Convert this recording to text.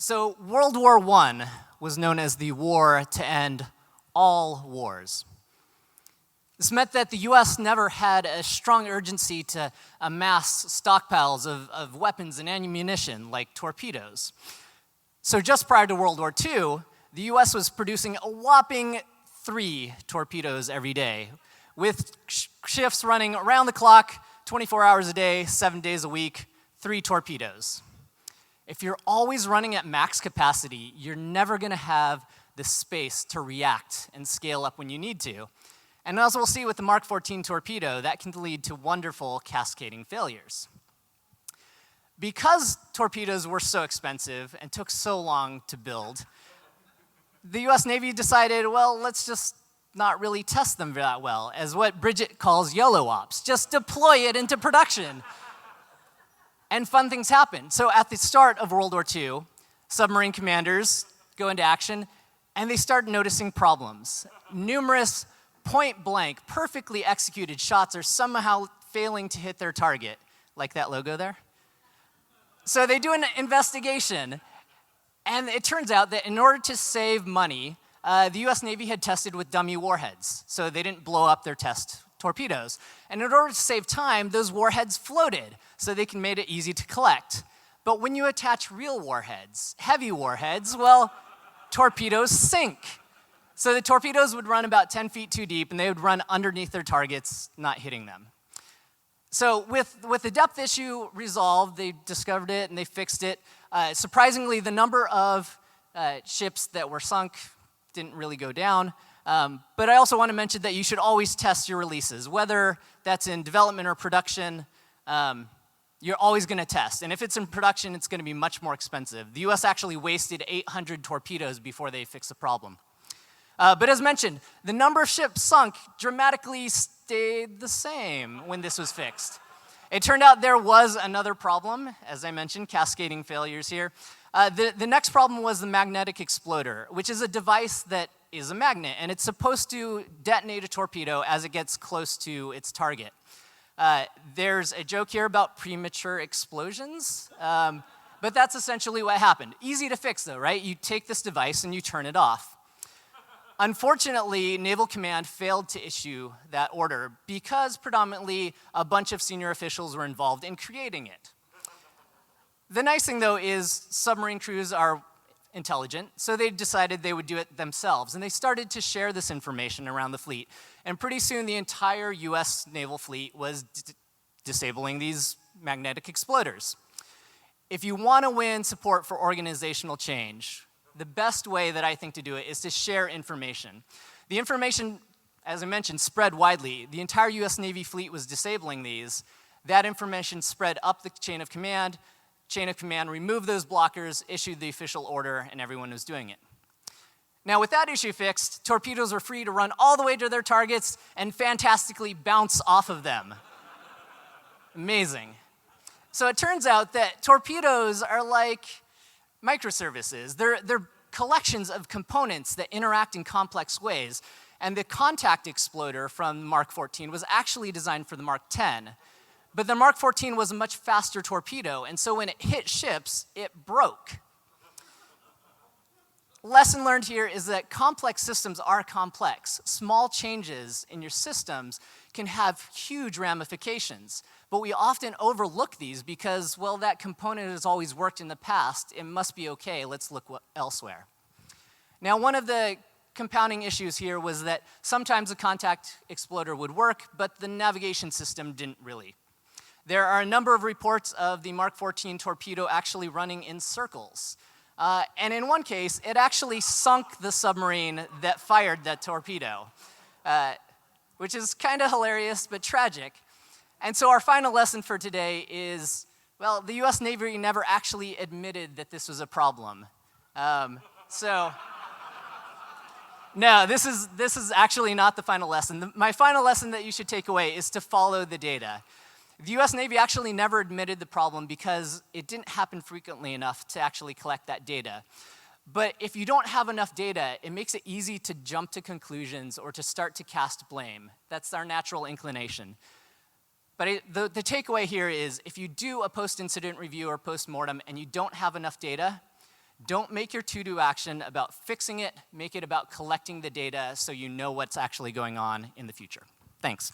So World War I was known as the war to end all wars. This meant that the US never had a strong urgency to amass stockpiles of weapons and ammunition like torpedoes. So just prior to World War II, the US was producing a whopping 3 torpedoes every day, with shifts running around the clock, 24 hours a day, 7 days a week, 3 torpedoes. If you're always running at max capacity, you're never going to have the space to react and scale up when you need to. And as we'll see with the Mark 14 torpedo, that can lead to wonderful cascading failures. Because torpedoes were so expensive and took so long to build, the US Navy decided, well, let's just not really test them that well, as what Bridget calls YOLO ops. Just deploy it into production. And fun things happen. So at the start of World War II, submarine commanders go into action, and they start noticing problems. Numerous point-blank, perfectly executed shots are somehow failing to hit their target, like that logo there. So they do an investigation, and it turns out that in order to save money, the US Navy had tested with dummy warheads, so they didn't blow up their test torpedoes. And in order to save time, those warheads floated, so they made it easy to collect. But when you attach real warheads, heavy warheads, well, torpedoes sink. So the torpedoes would run about 10 feet too deep, and they would run underneath their targets, not hitting them. So with the depth issue resolved, they discovered it and they fixed it. Surprisingly, the number of ships that were sunk didn't really go down. But I also want to mention that you should always test your releases, whether that's in development or production. You're always going to test. And if it's in production, it's going to be much more expensive. The US actually wasted 800 torpedoes before they fixed the problem. But as mentioned, the number of ships sunk dramatically stayed the same when this was fixed. It turned out there was another problem, as I mentioned, cascading failures here. The next problem was the magnetic exploder, which is a device that is a magnet, and it's supposed to detonate a torpedo as it gets close to its target. There's a joke here about premature explosions, but that's essentially what happened. Easy to fix though, right? You take this device and you turn it off. Unfortunately, Naval Command failed to issue that order because predominantly a bunch of senior officials were involved in creating it. The nice thing though is submarine crews are intelligent, so they decided they would do it themselves, and they started to share this information around the fleet. And pretty soon the entire US naval fleet was disabling these magnetic exploders. If you want to win support for organizational change, the best way that I think to do it is to share information. The information, as I mentioned, spread widely. The entire US Navy fleet was disabling these. That information spread up the chain of command. Chain of command removed those blockers, issued the official order, and everyone was doing it. Now, with that issue fixed, torpedoes were free to run all the way to their targets and fantastically bounce off of them. Amazing. So it turns out that torpedoes are like microservices. They're collections of components that interact in complex ways. And the contact exploder from Mark 14 was actually designed for the Mark 10. But the Mark 14 was a much faster torpedo, and so when it hit ships, it broke. Lesson learned here is that complex systems are complex. Small changes in your systems can have huge ramifications, but we often overlook these because, well, that component has always worked in the past. It must be okay. Let's look elsewhere. Now, one of the compounding issues here was that sometimes a contact exploder would work, but the navigation system didn't really. There are a number of reports of the Mark 14 torpedo actually running in circles. And in one case, it actually sunk the submarine that fired that torpedo, which is kind of hilarious but tragic. And so our final lesson for today is, well, the US Navy never actually admitted that this was a problem. No, this is actually not the final lesson. My final lesson that you should take away is to follow the data. The US Navy actually never admitted the problem because it didn't happen frequently enough to actually collect that data. But if you don't have enough data, it makes it easy to jump to conclusions or to start to cast blame. That's our natural inclination. But the takeaway here is if you do a post-incident review or post-mortem and you don't have enough data, Don't make your to-do action about fixing it. Make it about collecting the data so you know what's actually going on in the future. Thanks.